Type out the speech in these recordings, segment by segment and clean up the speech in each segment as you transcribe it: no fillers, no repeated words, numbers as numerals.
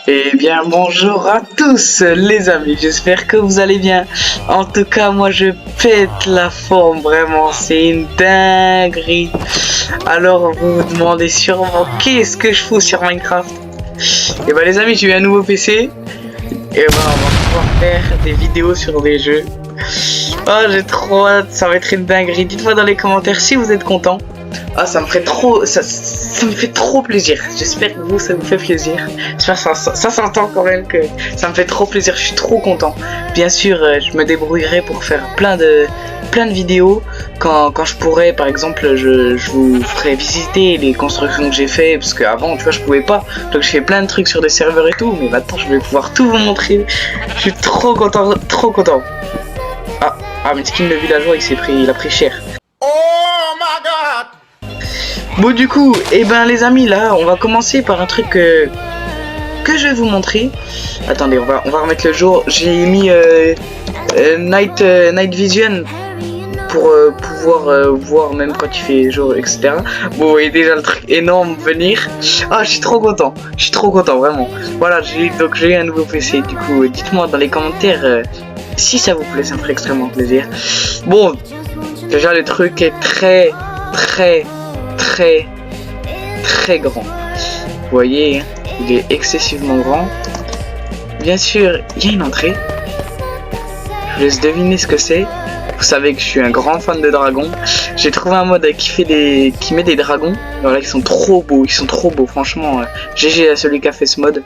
Eh bien, bonjour à tous les amis, j'espère que vous allez bien. En tout cas, moi je pète la forme, vraiment, c'est une dinguerie. Alors, vous vous demandez sûrement qu'est-ce que je fous sur Minecraft. Et bah les amis, j'ai eu un nouveau PC. Et bah on va pouvoir faire des vidéos sur des jeux. Oh, j'ai trop hâte, ça va être une dinguerie. Dites-moi dans les commentaires si vous êtes content. Ah, ça me ferait trop, ça me fait trop plaisir. J'espère que vous, ça vous fait plaisir. J'espère que ça s'entend quand même que ça me fait trop plaisir. Je suis trop content. Bien sûr, je me débrouillerai pour faire plein de vidéos. Quand je pourrai, par exemple, je vous ferai visiter les constructions que j'ai fait. Parce qu'avant, tu vois, je pouvais pas. Donc, je fais plein de trucs sur des serveurs et tout. Mais maintenant, je vais pouvoir tout vous montrer. Je suis trop content, trop content. Ah, mais skin de villageois, il a pris cher. Oh my god! Bon du coup, ben les amis, là, on va commencer par un truc que je vais vous montrer. Attendez, on va remettre le jour. J'ai mis Night Vision pour pouvoir voir même quand il fait jour, etc. Bon, vous voyez déjà le truc énorme venir. Ah, je suis trop content, vraiment. Voilà, j'ai eu un nouveau PC. Du coup, dites-moi dans les commentaires si ça vous plaît, ça me ferait extrêmement plaisir. Bon, déjà le truc est très grand. Vous voyez, il est excessivement grand. Bien sûr, il y a une entrée. Je vous laisse deviner ce que c'est. Vous savez que je suis un grand fan de dragons. J'ai trouvé un mode qui met des dragons. Voilà, ils sont trop beaux, franchement. GG à celui qui a fait ce mode.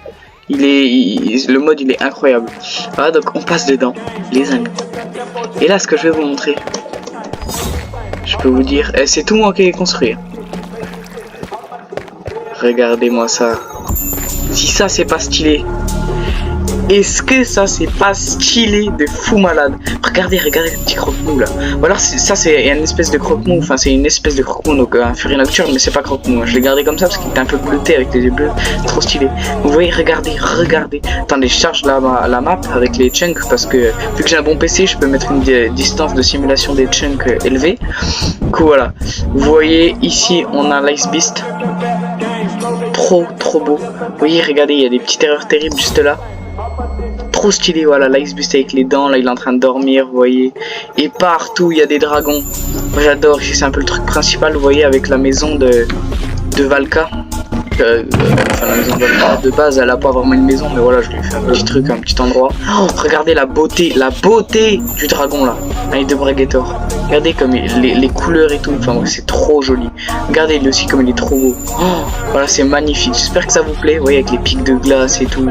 Le mode il est incroyable. Voilà, donc on passe dedans, les amis. Et là, ce que je vais vous montrer, je peux vous dire, c'est tout moi qui ai construit. Regardez-moi ça. Si ça c'est pas stylé, est-ce que ça c'est pas stylé de fou malade? Regardez le petit croque-mou là. Ou alors ça c'est une espèce de croque-mou. Enfin c'est une espèce de croque-mou, donc un furie nocturne, mais c'est pas croque-mou. Je l'ai gardé comme ça parce qu'il était un peu bleuté avec les yeux bleus. Trop stylé. Vous voyez, regardez. Attendez, je charge la map avec les chunks parce que vu que j'ai un bon PC, je peux mettre une distance de simulation des chunks élevée. Du coup voilà. Vous voyez ici on a l'Ice Beast. Trop beau. Vous voyez, regardez, il y a des petites erreurs terribles juste là. Trop stylé, voilà, l'Ice Beast avec les dents, là il est en train de dormir, vous voyez. Et partout, il y a des dragons. Moi j'adore, c'est un peu le truc principal, vous voyez, avec la maison de Valka. Enfin, la maison de Valka, de base, elle a pas vraiment une maison, mais voilà, je lui ai fait un petit truc, un petit endroit. Oh, regardez la beauté du dragon là, avec de Bregator. Regardez comme les couleurs et tout, enfin c'est trop joli. Regardez lui aussi comme il est trop beau. Oh, voilà, c'est magnifique, j'espère que ça vous plaît, vous voyez, avec les pics de glace et tout.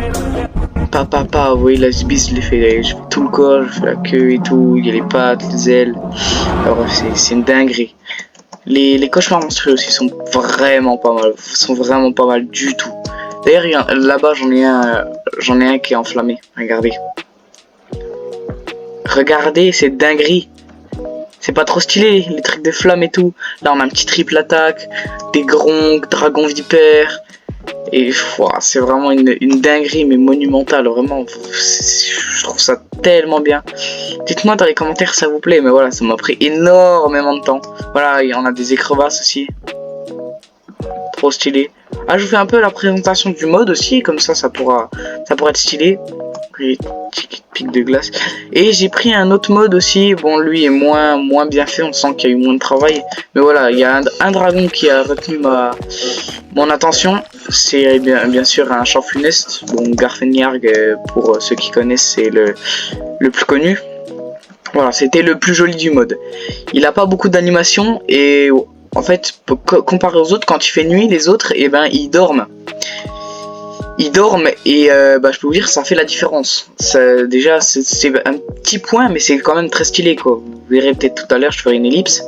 Vous voyez, l'Ice Beast, je fais tout le corps, je fais la queue et tout, il y a les pattes, les ailes. Alors c'est une dinguerie. Les cauchemars monstrueux aussi sont vraiment pas mal du tout. D'ailleurs là-bas j'en ai un qui est enflammé, regardez cette dinguerie. C'est pas trop stylé, les trucs de flammes et tout. Là on a un petit triple attaque, des gronks, dragons vipères. Et c'est vraiment une dinguerie mais monumentale, vraiment. Je trouve ça tellement bien. Dites-moi dans les commentaires si ça vous plaît, mais voilà, ça m'a pris énormément de temps. Voilà, il y en a des écrevasses aussi. Trop stylé. Ah, je vous fais un peu la présentation du mode aussi, comme ça pourra être stylé. Pic de glace. Et j'ai pris un autre mode aussi. Bon, lui est moins bien fait, on sent qu'il y a eu moins de travail. Mais voilà, il y a un dragon qui a retenu mon attention. C'est bien sûr un champ funeste. Bon, Garfenjarg, pour ceux qui connaissent, c'est le plus connu. Voilà, c'était le plus joli du mode. Il a pas beaucoup d'animation et en fait, comparé aux autres, quand il fait nuit, les autres, ils dorment. Et je peux vous dire, ça fait la différence. Déjà, c'est un petit point, mais c'est quand même très stylé, quoi. Vous verrez peut-être tout à l'heure, je ferai une ellipse.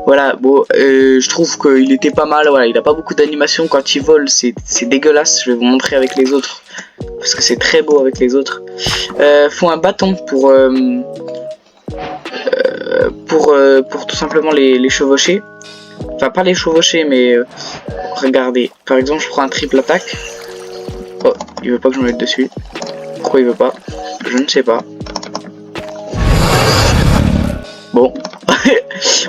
Voilà, bon, je trouve qu'il était pas mal. Voilà, il a pas beaucoup d'animation quand il vole, c'est dégueulasse. Je vais vous montrer avec les autres, parce que c'est très beau avec les autres. Faut un bâton pour tout simplement les chevaucher. Enfin, pas les chevaucher, mais regardez. Par exemple, je prends un triple attaque. Oh, il veut pas que je me mette dessus. Pourquoi il veut pas? Je ne sais pas. Bon.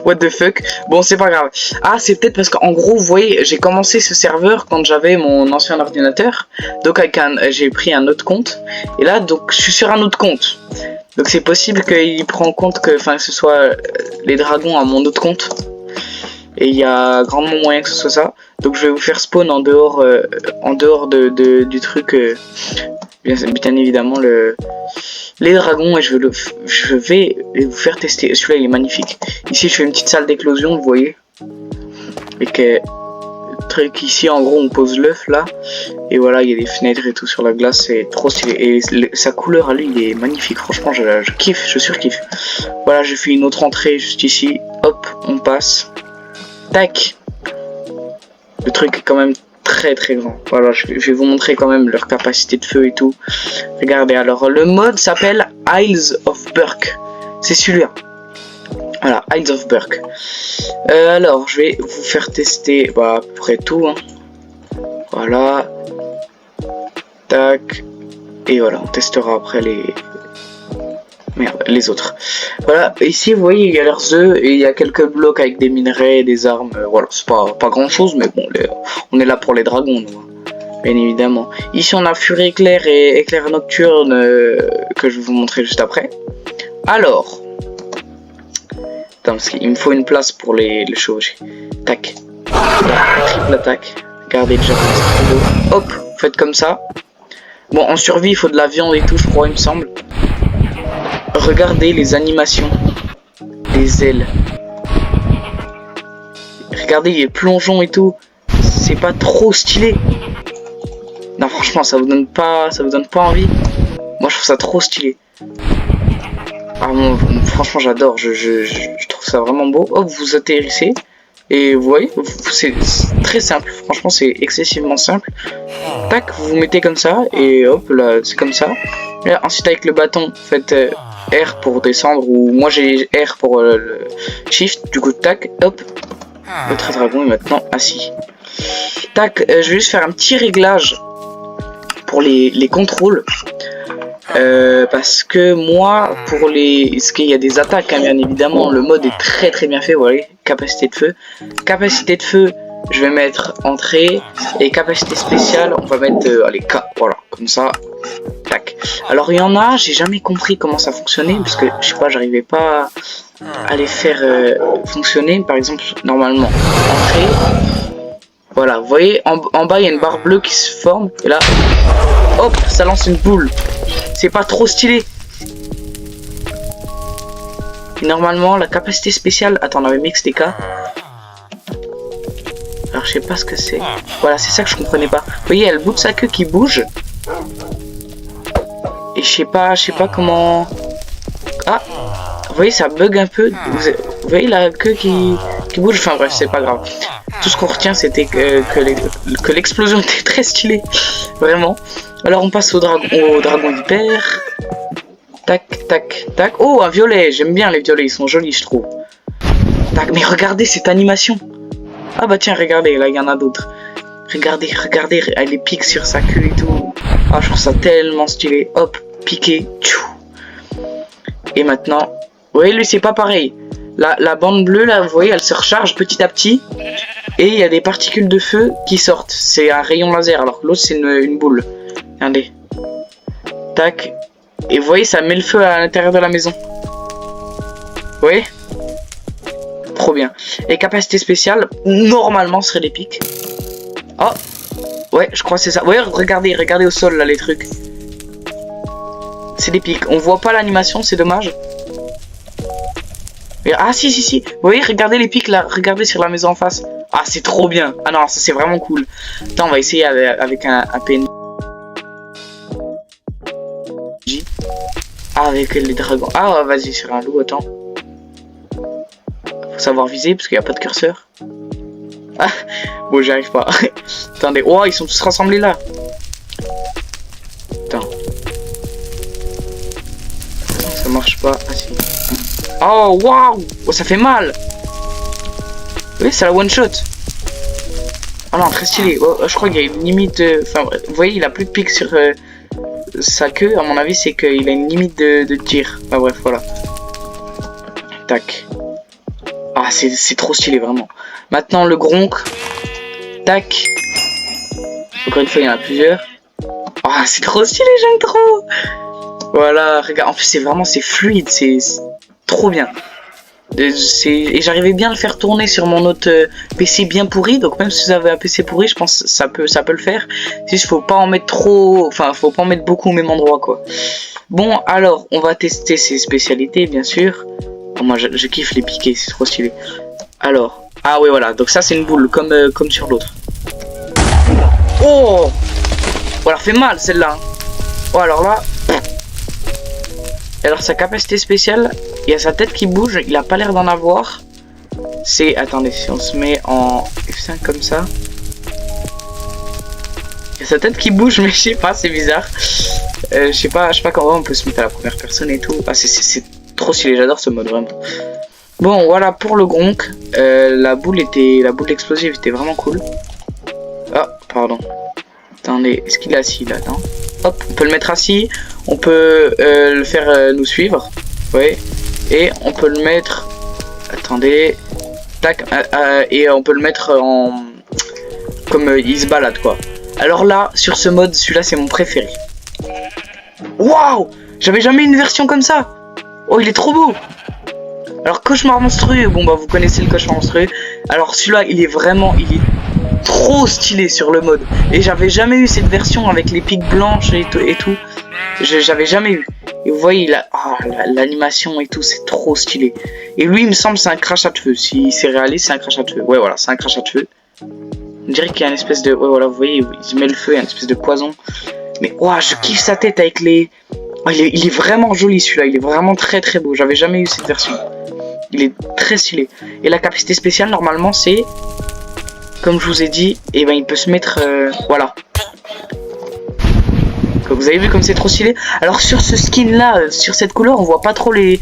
What the fuck. Bon, c'est pas grave. Ah, c'est peut-être parce qu'en gros, vous voyez, j'ai commencé ce serveur quand j'avais mon ancien ordinateur. Donc j'ai pris un autre compte. Et là, donc, je suis sur un autre compte. Donc c'est possible qu'il prend en compte que, enfin, que ce soit les dragons à mon autre compte. Et il y a grandement moyen que ce soit ça. Donc je vais vous faire spawn en dehors du truc. Bien évidemment les dragons, et je vais vous faire tester. Celui-là il est magnifique. Ici je fais une petite salle d'éclosion, vous voyez. Et que truc ici en gros on pose l'œuf là. Et voilà, il y a des fenêtres et tout sur la glace, c'est trop stylé. Et sa couleur à lui il est magnifique, franchement je kiffe, je surkiffe. Voilà, j'ai fait une autre entrée juste ici. Hop, on passe. Tac. Le truc est quand même très grand. Voilà, je vais vous montrer quand même leur capacité de feu et tout. Regardez, alors le mode s'appelle Isles of Berk. C'est celui-là. Voilà, Isles of Berk. Alors, je vais vous faire tester à peu près tout. Hein. Voilà. Tac. Et voilà, on testera après les autres. Voilà, ici vous voyez il y a leurs œufs et il y a quelques blocs avec des minerais, des armes. Voilà, c'est pas grand chose, mais bon, on est là pour les dragons, nous, bien évidemment. Ici on a furie éclair et éclair nocturne que je vais vous montrer juste après. Alors, attends, parce qu'il me faut une place pour les chevaucher. Tac, triple attaque. Regardez déjà comme ça. Hop, faites comme ça. Bon, en survie il faut de la viande et tout, je crois, il me semble. Regardez les animations des ailes. Regardez les plongeons et tout. C'est pas trop stylé. Non, franchement, ça vous donne pas envie. Moi, je trouve ça trop stylé. Ah, moi, franchement, j'adore. Je trouve ça vraiment beau. Hop, vous atterrissez. Et vous voyez, c'est très simple. Franchement, c'est excessivement simple. Tac, vous vous mettez comme ça. Et hop, là, c'est comme ça. Et là, ensuite, avec le bâton, faites R pour descendre. Ou moi, j'ai R pour le shift. Du coup, tac, hop. Votre dragon est maintenant assis. Tac, je vais juste faire un petit réglage pour les contrôles. Parce que moi, parce qu'il y a des attaques, hein, bien évidemment, le mode est très bien fait, vous voyez, capacité de feu. Capacité de feu, je vais mettre entrée, et capacité spéciale, on va mettre, allez, K, voilà, comme ça, tac. Alors il y en a, j'ai jamais compris comment ça fonctionnait, parce que, je sais pas, j'arrivais pas à les faire fonctionner, par exemple, normalement, entrée, voilà, vous voyez, en bas, il y a une barre bleue qui se forme, et là, hop, ça lance une boule. C'est pas trop stylé. Normalement, la capacité spéciale... Attends, on avait mis XTK. Alors, je sais pas ce que c'est. Voilà, c'est ça que je comprenais pas. Vous voyez, il y a le bout de sa queue qui bouge. Et je sais pas comment... Ah, vous voyez, ça bug un peu. Vous voyez la queue qui bouge. Enfin bref, c'est pas grave. Tout ce qu'on retient, c'était que l'explosion était très stylée. Vraiment. Alors on passe au dragon hyper. Tac, tac, tac. Oh, un violet. J'aime bien les violets, ils sont jolis, je trouve. Tac, mais regardez cette animation. Ah bah tiens, regardez, là il y en a d'autres. Regardez, elle les pique sur sa queue et tout. Ah, je trouve ça tellement stylé. Hop, piqué. Tchou. Et maintenant, vous voyez, lui c'est pas pareil. La bande bleue, là, vous voyez, elle se recharge petit à petit. Et il y a des particules de feu qui sortent. C'est un rayon laser, alors que l'autre c'est une boule. Regardez. Tac. Et vous voyez, ça met le feu à l'intérieur de la maison. Vous voyez? Trop bien. Et capacité spéciale, normalement, serait des pics. Oh. Ouais, je crois que c'est ça. Ouais, regardez au sol, là, les trucs. C'est des pics. On voit pas l'animation, c'est dommage. Ah, si. Vous voyez, regardez les pics, là. Regardez sur la maison en face. Ah, c'est trop bien. Ah non, ça, c'est vraiment cool. Attends, on va essayer avec un PNJ. Ah, avec les dragons. Ah, vas-y, sur un loup, attends. Faut savoir viser, parce qu'il n'y a pas de curseur. Ah, bon, j'y arrive pas. Attendez. Oh, ils sont tous rassemblés là. Attends. Ça marche pas. Ah, si. Oh, waouh. Oh, ça fait mal. Oui, c'est la one shot. Oh non, très stylé. Oh, je crois qu'il y a une limite. Enfin, vous voyez, il a plus de pics sur sa queue. À mon avis, c'est qu'il a une limite de tir. Enfin, bref, voilà. Tac. Ah, c'est trop stylé, vraiment. Maintenant, le Gronk. Tac. Encore une fois, il y en a plusieurs. Ah, c'est trop stylé, j'aime trop. Voilà, regarde. En plus, c'est fluide, c'est trop bien. Et j'arrivais bien à le faire tourner sur mon autre PC bien pourri. Donc même si vous avez un PC pourri, je pense que ça peut le faire. Si faut pas en mettre trop, enfin faut pas en mettre beaucoup au même endroit quoi. Bon alors on va tester ses spécialités bien sûr. Oh, moi je kiffe les piquets, c'est trop stylé. Alors ah oui voilà, donc ça c'est une boule comme sur l'autre. Oh voilà, fait mal celle-là. Oh alors là. Alors sa capacité spéciale, il y a sa tête qui bouge, il a pas l'air d'en avoir. C'est, attendez, si on se met en F5 comme ça. Il y a sa tête qui bouge, mais je sais pas, c'est bizarre. Je sais pas comment on peut se mettre à la première personne et tout. Ah c'est trop stylé, j'adore ce mode vraiment. Bon voilà pour le Gronk. La boule explosive était vraiment cool. Ah pardon. Attendez, est-ce qu'il est assis là? Non. Hop, on peut le mettre assis, on peut le faire nous suivre, oui, et on peut le mettre, attendez, tac, et on peut le mettre en, comme il se balade quoi. Alors là, sur ce mode, celui-là c'est mon préféré. Waouh, j'avais jamais une version comme ça. Oh, il est trop beau. Alors cauchemar monstrueux, bon bah vous connaissez le cauchemar monstrueux. Alors celui-là, il est trop stylé sur le mode. Et j'avais jamais eu cette version avec les pics blanches et tout. J'avais jamais eu. Et vous voyez, l'animation et tout, c'est trop stylé. Et lui, il me semble, c'est un crachat de feu. Si c'est réaliste, c'est un crachat de feu. Ouais, voilà, c'est un crachat de feu. On dirait qu'il y a une espèce de... Ouais, voilà, vous voyez, il se met le feu, il y a une espèce de poison. Mais, ouah, je kiffe sa tête avec les... Oh, il est vraiment joli, celui-là. Il est vraiment très, très beau. J'avais jamais eu cette version. Il est très stylé. Et la capacité spéciale, normalement, c'est... Comme je vous ai dit, et ben il peut se mettre, voilà. Comme vous avez vu comme c'est trop stylé. Alors sur ce skin là, sur cette couleur, on voit pas trop les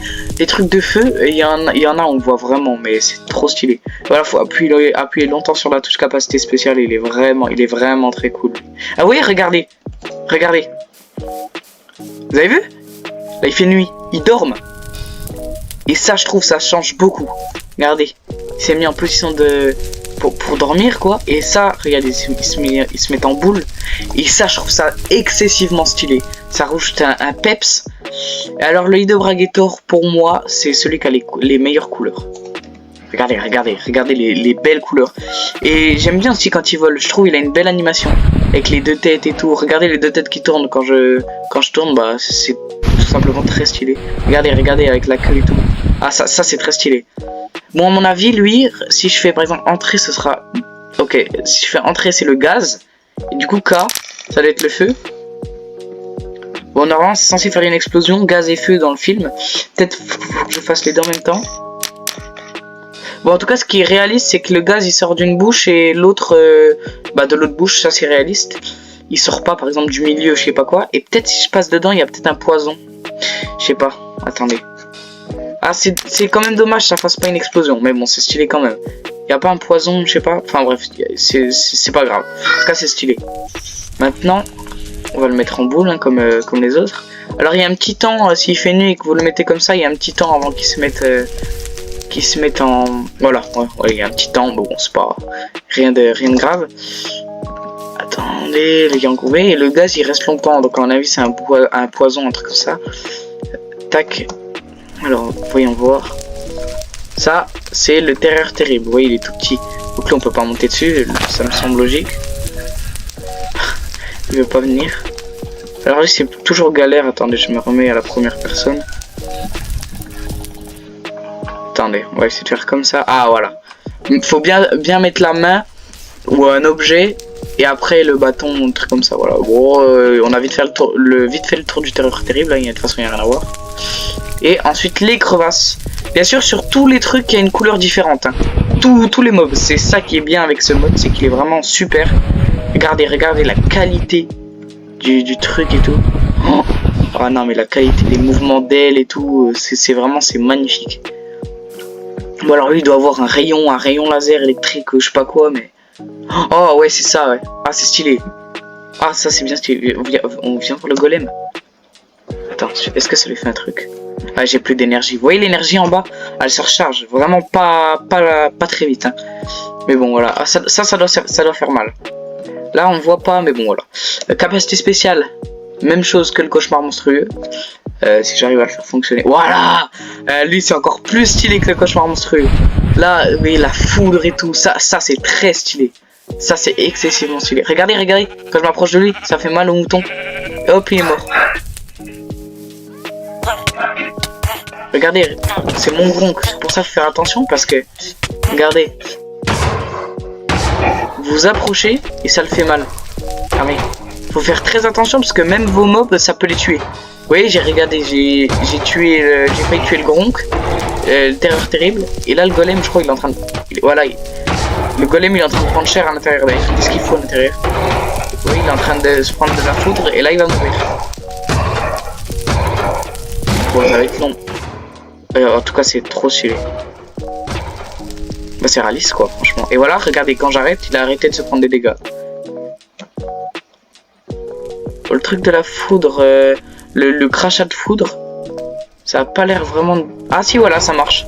trucs de feu. Il y en a, on voit vraiment, mais c'est trop stylé. Voilà, faut appuyer longtemps sur la touche capacité spéciale. Il est vraiment très cool. Ah oui, regardez. Vous avez vu? Là il fait nuit, il dorme. Et ça, je trouve, ça change beaucoup. Regardez, il s'est mis en position de... Pour dormir quoi, et ça regardez, il se met en boule, et ça je trouve ça excessivement stylé, ça rajoute un peps. Alors le Hydrobragator pour moi c'est celui qui a les meilleures couleurs. Regardez les belles couleurs, et j'aime bien aussi quand il vole, je trouve il a une belle animation avec les deux têtes et tout. Regardez les deux têtes qui tournent quand je tourne, bah c'est tout simplement très stylé. Regardez avec la queue et tout. Ah ça c'est très stylé. Bon, à mon avis, lui, si je fais par exemple entrée, ce sera... Ok, si je fais entrée, c'est le gaz. Et du coup, K, ça doit être le feu. Bon, normalement, c'est censé faire une explosion, gaz et feu dans le film. Peut-être faut que je fasse les deux en même temps. Bon, en tout cas, ce qui est réaliste, c'est que le gaz, il sort d'une bouche et l'autre... de l'autre bouche, ça c'est réaliste. Il sort pas, par exemple, du milieu, je sais pas quoi. Et peut-être si je passe dedans, il y a peut-être un poison. Je sais pas, attendez. Ah, c'est quand même dommage que ça fasse pas une explosion, mais bon, c'est stylé quand même. Y a pas un poison, je sais pas. Enfin bref, c'est pas grave. En tout cas, c'est stylé. Maintenant, on va le mettre en boule, hein, comme les autres. Alors, il y a un petit temps, s'il fait nuit et que vous le mettez comme ça, il y a un petit temps avant qu'il se mette en... Voilà, ouais, il y a un petit temps, bon, c'est pas rien de grave. Attendez, les gars, et le gaz, il reste longtemps, donc à mon avis, c'est un poison, un truc comme ça. Tac. Alors, voyons voir. Ça, c'est le terreur terrible. Vous voyez, il est tout petit. Donc là, on peut pas monter dessus. Ça me semble logique. Il veut pas venir. Alors là, c'est toujours galère. Attendez, je me remets à la première personne. Attendez, on va essayer de faire comme ça. Ah, voilà. Il faut bien mettre la main ou un objet. Et après, le bâton, un truc comme ça. Voilà. Bon, on a vite fait le tour du terreur terrible. Là, de toute façon, il n'y a rien à voir. Et ensuite les crevasses. Bien sûr sur tous les trucs il y a une couleur différente. Hein. Tous les mobs. C'est ça qui est bien avec ce mode. C'est qu'il est vraiment super. Regardez la qualité du truc et tout. Oh non mais la qualité des mouvements d'ailes et tout. C'est magnifique. Bon alors lui il doit avoir un rayon laser électrique ou je sais pas quoi mais... Oh ouais c'est ça ouais. Ah c'est stylé. Ah ça c'est bien stylé. On vient pour le golem. Attends, est-ce que ça lui fait un truc? Ah, j'ai plus d'énergie. Vous voyez l'énergie en bas? Elle se recharge. Vraiment pas très vite. Hein. Mais bon, voilà. Ah, ça doit faire mal. Là, on voit pas, mais bon, voilà. Capacité spéciale. Même chose que le cauchemar monstrueux. Si j'arrive à le faire fonctionner. Voilà. Lui, c'est encore plus stylé que le cauchemar monstrueux. Là, oui, la foudre et tout. Ça c'est très stylé. Ça, c'est excessivement stylé. Regardez. Quand je m'approche de lui, ça fait mal au mouton. Et hop, il est mort. Regardez, c'est mon gronk. C'est pour ça qu'il faut faire attention parce que, regardez, vous approchez et ça le fait mal. Ah mais, faut faire très attention parce que même vos mobs, ça peut les tuer. Vous voyez, j'ai failli tuer le gronk, le terreur terrible. Et là, le golem, je crois, il est en train de, voilà, le golem, il est en train de prendre cher à l'intérieur. Il fait ce qu'il faut à l'intérieur. Oui, il est en train de se prendre de la foudre et là, il va mourir. Bon, ça va être long. En tout cas, c'est trop stylé. Bah, c'est réaliste, quoi, franchement. Et voilà, regardez, quand j'arrête, il a arrêté de se prendre des dégâts. Le truc de la foudre, le crachat de foudre, ça a pas l'air vraiment... Ah si, voilà, ça marche.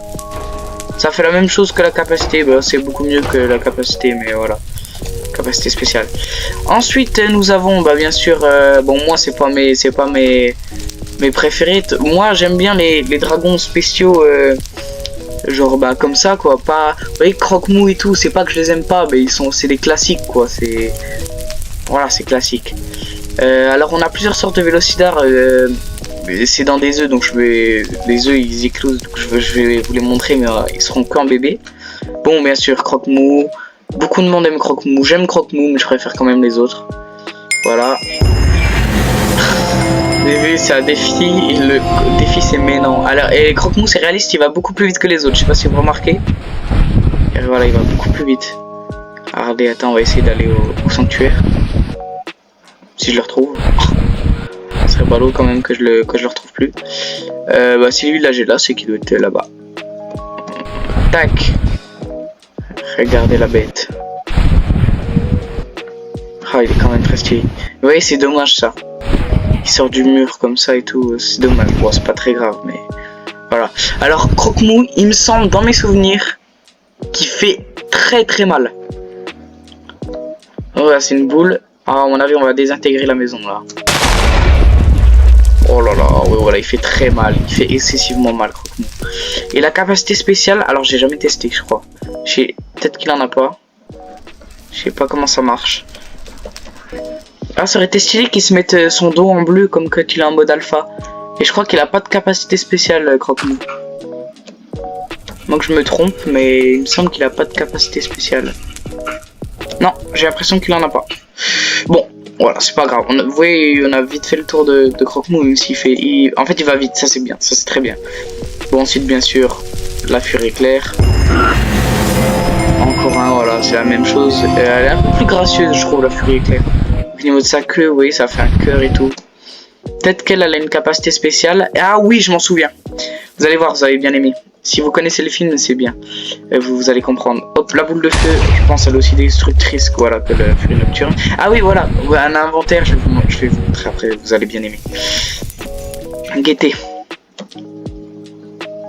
Ça fait la même chose que la capacité. Bah, c'est beaucoup mieux que la capacité, mais voilà. Capacité spéciale. Ensuite, nous avons, bah, bien sûr... bon, moi, c'est pas mes préférés. Moi, j'aime bien les dragons spéciaux... genre bah comme ça quoi, pas, vous voyez, croque-mou et tout, c'est pas que je les aime pas, mais c'est des classiques quoi, c'est, voilà, c'est classique. Alors on a plusieurs sortes de vélocidards, c'est dans des œufs, donc les œufs ils éclosent, donc je vais vous les montrer, mais ils seront qu'en bébé. Bon, bien sûr, croque-mou, beaucoup de monde aime croque-mou, j'aime croque-mou, mais je préfère quand même les autres. Voilà. Vous avez vu, c'est un défi, et le défi c'est maintenant. Alors, et croque-mou c'est réaliste, il va beaucoup plus vite que les autres, je sais pas si vous remarquez. Et voilà, il va beaucoup plus vite. Regardez, attends, on va essayer d'aller au sanctuaire. Si je le retrouve. Ce serait ballot quand même que je le retrouve plus. Bah si lui là j'ai là, c'est qu'il doit être là-bas. Tac. Regardez la bête. Ah, il est quand même très stylé. Vous voyez, c'est dommage ça. Il sort du mur comme ça et tout, c'est dommage. Bon, c'est pas très grave, mais voilà. Alors, croque-mou, il me semble, dans mes souvenirs, qu'il fait très mal. Voilà, c'est une boule. Ah, à mon avis, on va désintégrer la maison là. Oh là là, ouais, voilà, il fait très mal. Il fait excessivement mal, croque-mou. Et la capacité spéciale, alors j'ai jamais testé, je crois. Peut-être qu'il en a pas. Je sais pas comment ça marche. Ah, ça aurait été stylé qu'il se mette son dos en bleu comme quand il est en mode alpha. Et je crois qu'il a pas de capacité spéciale, croque-mou. Donc je me trompe, mais il me semble qu'il a pas de capacité spéciale. Non, j'ai l'impression qu'il en a pas. Bon, voilà, c'est pas grave. Vous voyez, on a vite fait le tour de croque-mou, même s'il fait... En fait, il va vite, ça c'est bien, ça c'est très bien. Bon, ensuite, bien sûr, la furie éclair. Encore un, voilà, c'est la même chose. Elle est un peu plus gracieuse, je trouve, la furie éclair. Au niveau de sa queue, vous voyez, ça fait un cœur et tout. Peut-être qu'elle a une capacité spéciale. Ah oui, je m'en souviens. Vous allez voir, vous avez bien aimé. Si vous connaissez le film, c'est bien. Vous allez comprendre. Hop, la boule de feu, je pense elle est aussi destructrice voilà, que la furie nocturne. Ah oui, voilà, un inventaire, je vais vous montrer après, vous allez bien aimer. Gaieté.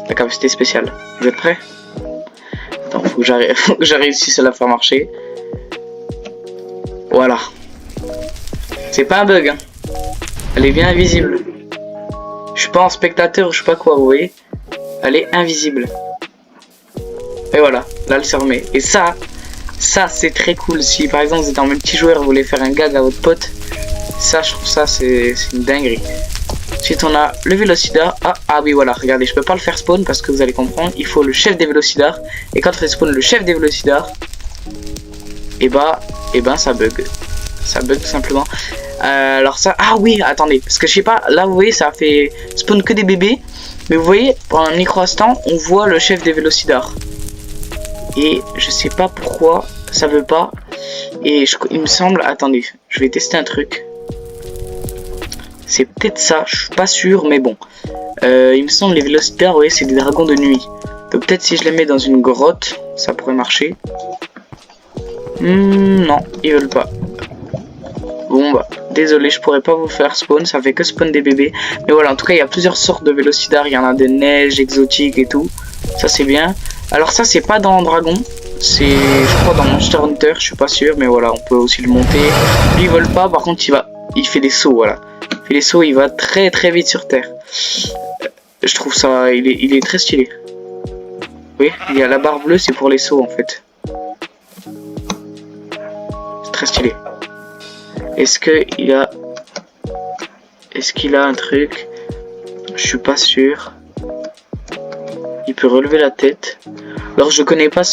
La capacité spéciale. Vous êtes prêts? Attends, faut que j'ai réussi à la faire marcher. Voilà. C'est pas un bug, hein. Elle est bien invisible. Je suis pas en spectateur, je sais pas quoi, vous voyez. Elle est invisible. Et voilà, là elle se remet. Et ça c'est très cool. Si par exemple vous êtes en multijoueur, vous voulez faire un gag à votre pote, ça je trouve ça c'est une dinguerie. Ensuite on a le vélocidar. Ah oui voilà, regardez, je peux pas le faire spawn parce que vous allez comprendre. Il faut le chef des vélocidars. Et quand on fait spawn le chef des vélocidars, et ben ça bug. Ça bug tout simplement. Alors ça, ah oui, attendez, parce que je sais pas, là vous voyez ça fait spawn que des bébés, mais vous voyez, pendant un micro-instant, on voit le chef des vélocidars. Et je sais pas pourquoi ça veut pas. Et il me semble, attendez, je vais tester un truc. C'est peut-être ça, je suis pas sûr, mais bon. Il me semble les vélocidards, vous voyez, c'est des dragons de nuit. Donc peut-être si je les mets dans une grotte, ça pourrait marcher. Non, ils veulent pas. Bon bah, désolé, je pourrais pas vous faire spawn, ça fait que spawn des bébés. Mais voilà, en tout cas, il y a plusieurs sortes de Vélocidards. Il y en a des neiges, exotiques et tout. Ça, c'est bien. Alors ça, c'est pas dans Dragon. C'est, je crois, dans Monster Hunter. Je suis pas sûr, mais voilà, on peut aussi le monter. Lui, il vole pas. Par contre, il fait des sauts, voilà. Il fait des sauts, il va très très vite sur Terre. Je trouve ça, il est très stylé. Oui, il y a la barre bleue, c'est pour les sauts, en fait. C'est très stylé. Est-ce qu'il a un truc? Je suis pas sûr. Il peut relever la tête. Alors je connais pas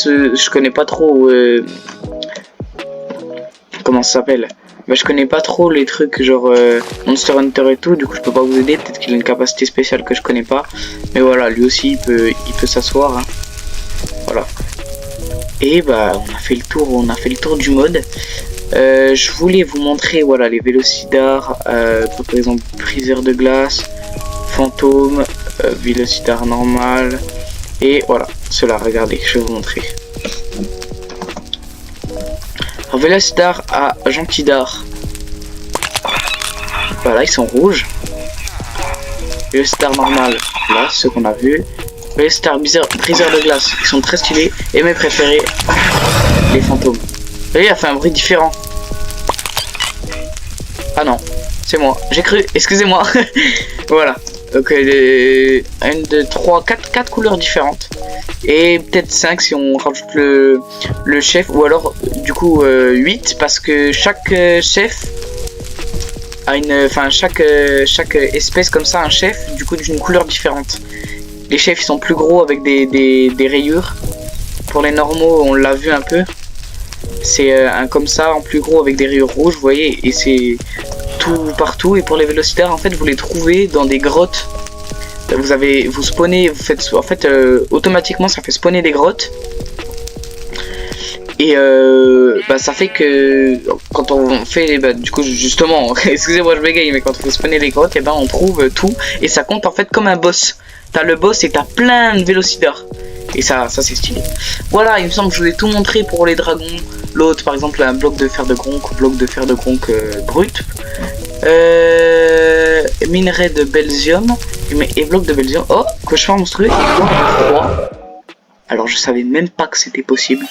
trop comment ça s'appelle. Bah, je connais pas trop les trucs genre Monster Hunter et tout. Du coup je peux pas vous aider. Peut-être qu'il a une capacité spéciale que je connais pas. Mais voilà, lui aussi il peut s'asseoir. Hein. Voilà. Et bah on a fait le tour du mode. Je voulais vous montrer voilà les Vélocidards, par exemple briseur de glace, fantôme, Vélocidar normal, et voilà, cela, regardez, je vais vous montrer. Alors Vélocidar à Gentidar, voilà, ils sont rouges. Vélocidar normal, là, ceux qu'on a vu. Vélocidar briseur de glace, ils sont très stylés, et mes préférés, les fantômes. Vous voyez, il a fait un bruit différent. Ah non, c'est moi. J'ai cru, excusez-moi. Voilà. Donc, 1, 2, 3, 4 couleurs différentes. Et peut-être 5 si on rajoute le chef. Ou alors, du coup, 8. Parce que chaque chef a une... Enfin, chaque espèce comme ça, un chef, du coup, d'une couleur différente. Les chefs, ils sont plus gros avec des rayures. Pour les normaux, on l'a vu un peu. C'est un comme ça en plus gros avec des rayures rouges, vous voyez, et c'est tout partout. Et pour les Vélocidards, en fait, vous les trouvez dans des grottes. Vous spawnez, vous faites, en fait, automatiquement, ça fait spawner des grottes. Et bah, ça fait que quand on fait, bah, du coup, justement, excusez-moi, je bégaye, mais quand on fait spawner les grottes, et ben on trouve tout et ça compte en fait comme un boss. T'as le boss et t'as plein de Vélocidards. Et ça c'est stylé. Voilà, il me semble que je vous ai tout montré pour les dragons. L'autre, par exemple, un bloc de fer de gronk, brut. Minerai de Belzium. Et bloc de Belzium. Oh, cauchemar monstrueux. Et bloc de froid. Alors, je savais même pas que c'était possible.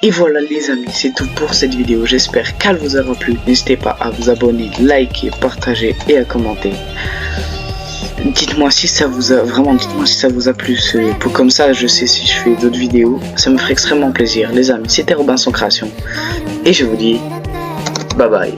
Et voilà, les amis, c'est tout pour cette vidéo. J'espère qu'elle vous aura plu. N'hésitez pas à vous abonner, liker, partager et à commenter. Dites-moi si ça vous a dites-moi si ça vous a plu, comme ça je sais si je fais d'autres vidéos, ça me ferait extrêmement plaisir. Les amis, c'était Robinson Création et je vous dis bye bye.